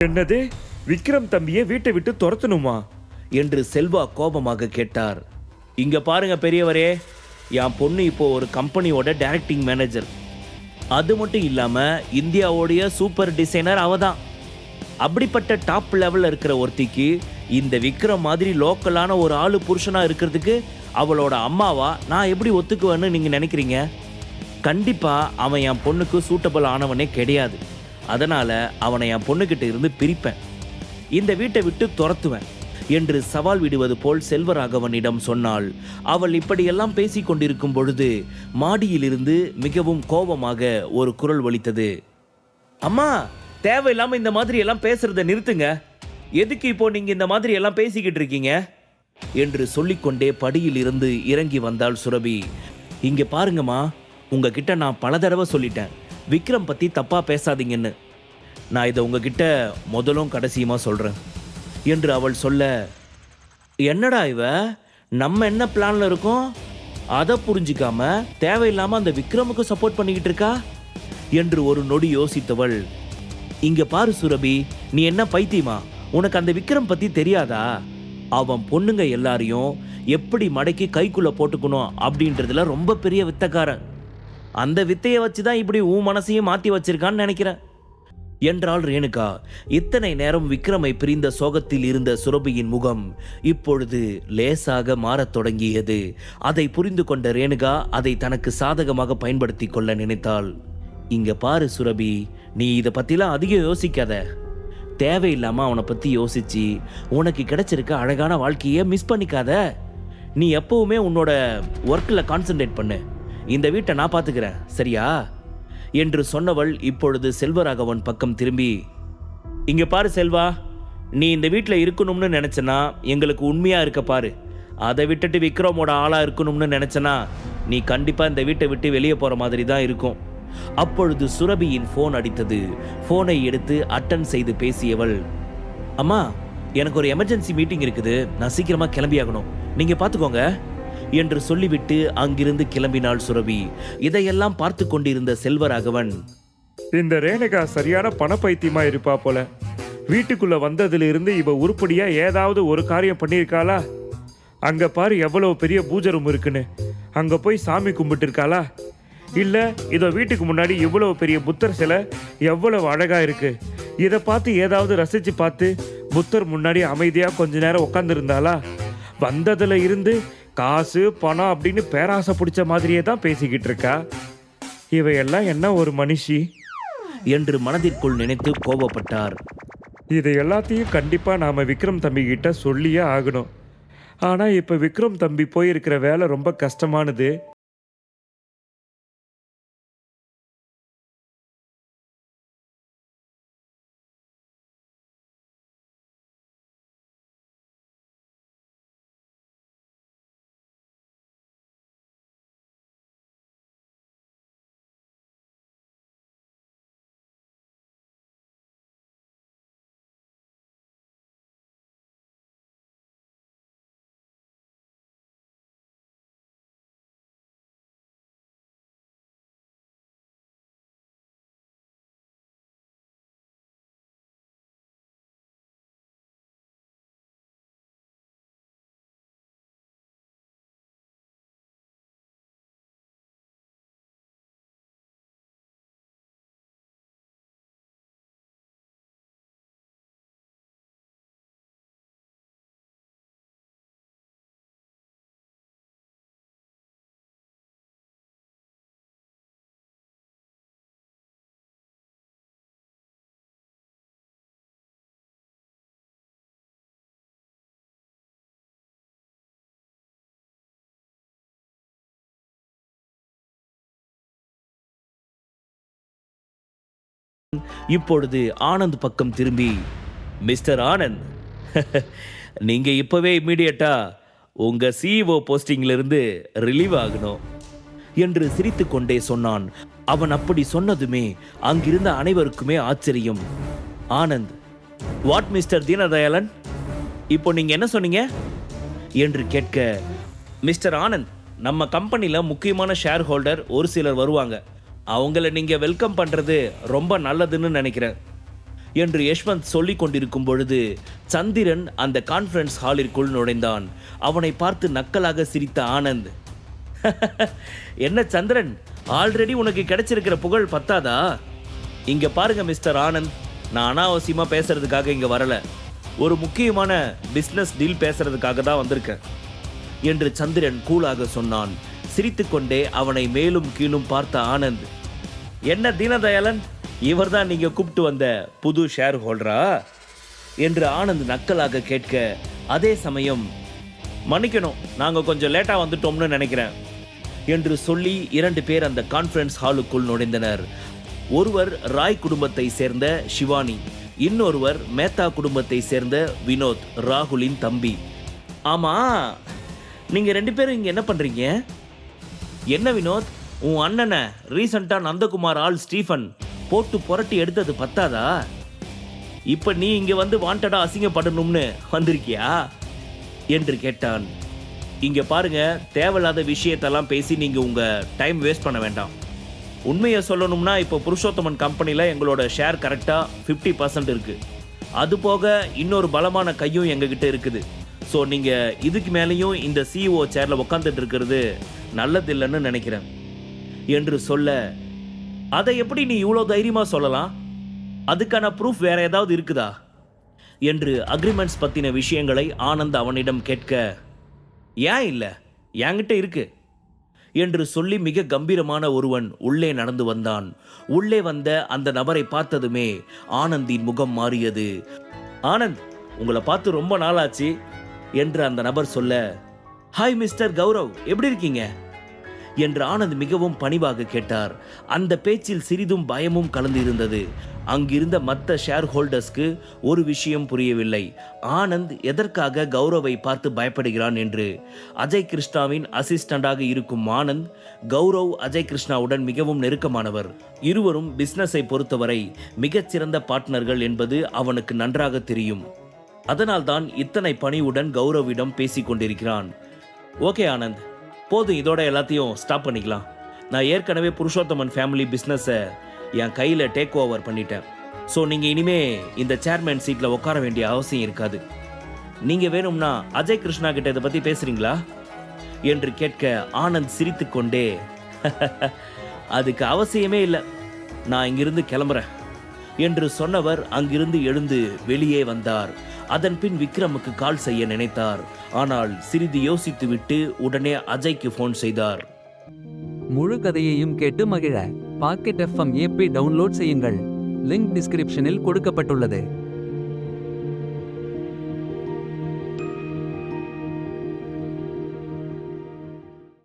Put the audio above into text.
என்னது, விக்ரம் தம்பியை வீட்டை விட்டு துரத்தணுமா என்று செல்வா கோபமாக கேட்டார். இங்க பாருங்க பெரியவரே, என் பொண்ணு இப்போ ஒரு கம்பெனியோட டைரக்டிங் மேனேஜர். அது மட்டும் இல்லாம இந்தியாவோடைய சூப்பர் டிசைனர் அவதான். அப்படிப்பட்ட டாப் லெவல்ல இருக்கிற ஒருத்திக்கு இந்த விக்ரம் மாதிரி லோக்கலான ஒரு ஆளு புருஷனா இருக்கிறதுக்கு அவளோட அம்மாவா நான் எப்படி ஒத்துக்குவேன்னு நீங்க நினைக்கிறீங்க? கண்டிப்பா அவன் என் பொண்ணுக்கு சூட்டபிள் ஆனவனே கிடையாது. அதனால அவனை என் பொண்ணுகிட்ட இருந்து பிரிப்பேன், இந்த வீட்டை விட்டு துரத்துவேன் என்று சவால் விடுவது போல் செல்வராகவனிடம் சொன்னாள். அவள் இப்படியெல்லாம் பேசிக் கொண்டிருக்கும் பொழுது மாடியிலிருந்து மிகவும் கோபமாக ஒரு குரல் ஒலித்தது. அம்மா, தேவையில்லாம இந்த மாதிரி எல்லாம் பேசுறத நிறுத்துங்க. எதுக்கு இப்போ நீங்க இந்த மாதிரி எல்லாம் பேசிக்கிட்டு இருக்கீங்க என்று சொல்லிக்கொண்டே படியில் இருந்து இறங்கி வந்தாள் சுரபி. இங்க பாருங்கம்மா, உங்ககிட்ட நான் பல தடவை சொல்லிட்டேன், விக்ரம் பத்தி தப்பா பேசாதீங்கன்னு. நான் இதை உங்ககிட்ட முதலும் கடைசியுமா சொல்றேன் என்று அவள் சொல்ல, என்னடா இவ, நம்ம என்ன பிளான்ல இருக்கோம் அதை புரிஞ்சிக்காம தேவையில்லாம அந்த விக்ரமுக்கு சப்போர்ட் பண்ணிக்கிட்டு இருக்கா என்று ஒரு நொடி யோசித்தவள், இங்க பாரு சுரபி, நீ என்ன பைத்தியமா? உனக்கு அந்த விக்ரம் பத்தி தெரியாதா? அவன் பொண்ணுங்க எல்லாரையும் எப்படி மடக்கி கைக்குள்ள போட்டுக்கணும் அப்படின்றதுல ரொம்ப பெரிய வித்தக்காரன். அந்த வித்தையை வச்சுதான் இப்படி உன் மனசையும் மாத்தி வச்சிருக்கான்னு நினைக்கிறேன் என்றாள் ரேணுகா. இத்தனை நேரம் விக்ரமை பிரிந்த சோகத்தில் இருந்த சுரபியின் முகம் இப்பொழுது லேசாக மாறத் தொடங்கியது. அதை புரிந்து கொண்ட ரேணுகா அதை தனக்கு சாதகமாக பயன்படுத்தி கொள்ள நினைத்தாள். இங்க பாரு சுரபி, நீ இதை பத்திலாம் அதிகம் யோசிக்காத. தேவையில்லாம அவனை பத்தி யோசிச்சு உனக்கு கிடைச்சிருக்க அழகான வாழ்க்கையை மிஸ் பண்ணிக்காத. நீ எப்பவுமே உன்னோட ஒர்க்கில் கான்சென்ட்ரேட் பண்ணு. இந்த வீட்டை நான் பார்த்துக்கிறேன், சரியா என்று சொன்னவள் இப்பொழுது செல்வராகவன் பக்கம் திரும்பி, இங்க பாரு செல்வா, நீ இந்த வீட்டில் இருக்கணும்னு நினைச்சனா எங்களுக்கு உண்மையா இருக்க பாரு. அதை விட்டுட்டு விக்ரமோட ஆளா இருக்கணும்னு நினைச்சனா நீ கண்டிப்பா இந்த வீட்டை விட்டு வெளியே போற மாதிரி தான் இருக்கும். அப்பொழுது சுரபியின் போன் அடித்தது. போனை எடுத்து அட்டன் செய்து பேசியவள், அம்மா, எனக்கு ஒரு எமர்ஜென்சி மீட்டிங் இருக்குது, நான் சீக்கிரமா கிளம்பியாகணும், நீங்க பாத்துக்கோங்க என்று சொல்லிவிட்டு அங்கிருந்து கிளம்பினாள் சுரபி. இதையெல்லாம் பார்த்து கொண்டிருந்த செல்வராகவன், இந்த ரேணுகா சரியான பணப்பைத்தியமா இருப்பா போல. வீட்டுக்குள்ள வந்ததுல இருந்து இவ உருப்படியா ஏதாவது ஒரு காரியம் பண்ணியிருக்காளா? அங்க பாரு எவ்வளவு பெரிய பூஜை ரூம் இருக்குன்னு, அங்க போய் சாமி கும்பிட்டு இருக்காளா? இல்ல இதோ வீட்டுக்கு முன்னாடி இவ்வளவு பெரிய புத்தர் சிலை எவ்வளவு அழகா இருக்கு, இதை பார்த்து ஏதாவது ரசிச்சு பார்த்து புத்தர் முன்னாடி அமைதியா கொஞ்ச நேரம் உட்கார்ந்து இருந்தாளா? வந்ததுல இருந்து காசு பணம் அப்படின்னு பேராசை பிடிச்ச மாதிரியே தான் பேசிக்கிட்டு இருக்கா. இவையெல்லாம் என்ன ஒரு மனுஷி என்று மனதிற்குள் நினைத்து கோபப்பட்டார். இதை எல்லாத்தையும் கண்டிப்பா நாம விக்ரம் தம்பி கிட்ட சொல்லியே ஆகணும். ஆனா இப்ப விக்ரம் தம்பி போயிருக்கிற வேலை ரொம்ப கஷ்டமானது. இப்பொழுது ஆனந்த் பக்கம் திரும்பி, மிஸ்டர் ஆனந்த், நீங்க இப்பவே இம்மீடியட்டா உங்க சிஇஓ போஸ்டிங்ல இருந்து ரிலீவ் ஆகணும் என்று சிரித்துக்கொண்டே சொன்னான். அவன் அப்படி சொன்னதுமே அங்கிருந்த அனைவருக்குமே ஆச்சரியம். ஆனந்த், வாட் மிஸ்டர் தீனதயாளன், இப்போ நீங்க என்ன சொன்னீங்க என்று கேட்க, மிஸ்டர் ஆனந்த், நம்ம கம்பெனியில் முக்கியமான ஷேர் ஹோல்டர் ஒரு சிலர் வருவாங்க, அவங்கள நீங்கள் வெல்கம் பண்ணுறது ரொம்ப நல்லதுன்னு நினைக்கிறேன். என்று யஷ்வந்த் சொல்லிக் கொண்டிருக்கும் பொழுது சந்திரன் அந்த கான்ஃபரன்ஸ் ஹாலிற்குள் நுழைந்தான். அவனை பார்த்து நக்கலாக சிரித்த ஆனந்த், என்ன சந்திரன், ஆல்ரெடி உனக்கு கிடைச்சிருக்கிற புகழ் பத்தாதா? இங்க பாருங்க மிஸ்டர் ஆனந்த், நான் அனாவசியமா பேசுறதுக்காக இங்க வரல, ஒரு முக்கியமான பிசினஸ் டீல் பேசுறதுக்காக தான் வந்திருக்கேன் என்று சந்திரன் கூலாக சொன்னான். சிரித்துக்கொண்டே அவனை மேலும் கீழும் பார்த்த ஆனந்த், என்ன தீனதயாளன், இவர்தான் நீங்க கூப்பிட்டு வந்த புது ஷேர் ஹோல்டரா என்று ஆனந்த் நக்கலாக கேட்க, அதே சமயம் மன்னிக்கணும், நாங்க கொஞ்சம் லேட்டா வந்துட்டோம்னு நினைக்கிறேன் என்று சொல்லி 2 பேர் அந்த கான்ஃபரன்ஸ் ஹாலுக்குள் நுழைந்தனர். ஒருவர் ராய் குடும்பத்தை சேர்ந்த சிவானி, இன்னொருவர் மேத்தா குடும்பத்தை சேர்ந்த வினோத், ராகுலின் தம்பி. ஆமா, நீங்க 2 பேரும் இங்க என்ன பண்றீங்க? என்ன வினோத், உன் அண்ணனை ரீசண்டா நந்தகுமார் ஆள் ஸ்டீஃபன் போட்டு புரட்டி எடுத்தது பத்தாதா? இப்ப நீ இங்க வந்து வாண்டடா அசிங்கப்படணும்னு வந்திருக்கியா என்று கேட்டான். இங்க பாருங்க, தேவையில்லாத விஷயத்தெல்லாம் பேசி நீங்க உங்க டைம் வேஸ்ட் பண்ண வேண்டாம். உண்மையை சொல்லணும்னா இப்போ புருஷோத்தமன் கம்பெனியில் எங்களோட ஷேர் கரெக்டாக 50% இருக்கு. அது போக இன்னொரு பலமான கையும் எங்ககிட்ட இருக்குது. ஸோ நீங்கள் இதுக்கு மேலேயும் இந்த சிஇஓ சேரில் உட்காந்துட்டு இருக்கிறது நல்லதில்லைன்னு நினைக்கிறேன் என்று சொல்ல, அதை எப்படி நீ இவ்வளோ தைரியமாக சொல்லலாம்? அதுக்கான ப்ரூஃப் வேற ஏதாவது இருக்குதா என்று அக்ரிமெண்ட்ஸ் பற்றின விஷயங்களை ஆனந்த் அவனிடம் கேட்க, ஏன் இல்லை, என்கிட்ட இருக்கு என்று சொல்லி மிக கம்பீரமான ஒருவன் உள்ளே நடந்து வந்தான். உள்ளே வந்த அந்த நபரை பார்த்ததுமே ஆனந்தின் முகம் மாறியது. ஆனந்த், உங்களை பார்த்து ரொம்ப நாளாச்சு என்று அந்த நபர் சொல்ல, ஹாய் மிஸ்டர் கௌரவ், எப்படி இருக்கீங்க என்று ஆனந்த் மிகவும் பணிவாக கேட்டார். அந்த பேச்சில் சிறிதும் பயமும் கலந்து இருந்தது. அங்கிருந்த மற்ற ஷேர் ஹோல்டர்ஸ்க்கு ஒரு விஷயம் புரியவில்லை. ஆனந்த் எதற்காக கௌரவை பார்த்து பயப்படுகிறான் என்று. அஜய் கிருஷ்ணாவின் அசிஸ்டண்டாக இருக்கும் ஆனந்த் கௌரவ் அஜய் கிருஷ்ணாவுடன் மிகவும் நெருக்கமானவர். இருவரும் பிசினஸை பொறுத்தவரை மிகச்சிறந்த பார்ட்னர்கள் என்பது அவனுக்கு நன்றாக தெரியும். அதனால்தான் இத்தனை பணிவுடன் கௌரவிடம் பேசிக் கொண்டிருக்கிறான். ஓகே ஆனந்த், போதும், இதோட எல்லாத்தையும் ஸ்டாப் பண்ணிக்கலாம். நான் ஏற்கனவே புருஷோத்தமன் ஃபேமிலி பிஸ்னஸை என் கையில் டேக் ஓவர் பண்ணிட்டேன். ஸோ நீங்கள் இனிமே இந்த சேர்மேன் சீட்டில் உட்கார வேண்டிய அவசியம் இருக்காது. நீங்கள் வேணும்னா அஜய் கிருஷ்ணா கிட்ட இதை பற்றி பேசுகிறீங்களா என்று கேட்க ஆனந்த் சிரித்து கொண்டே, அதுக்கு அவசியமே இல்லை, நான் இங்கிருந்து கிளம்புறேன் என்று சொன்னவர் அங்கிருந்து எழுந்து வெளியே வந்தார். அதன் பின் விக்ரமுக்கு கால் செய்ய நினைத்தார். ஆனால் சிறிது யோசித்துவிட்டு உடனே அஜய்க்கு ஃபோன் செய்தார். முழு கதையையும் கேட்டு மகிழ பாக்கெட் FM ஆப்பை டவுன்லோட் செய்யுங்கள். லிங்க் டிஸ்கிரிப்ஷனில் கொடுக்கப்பட்டுள்ளது.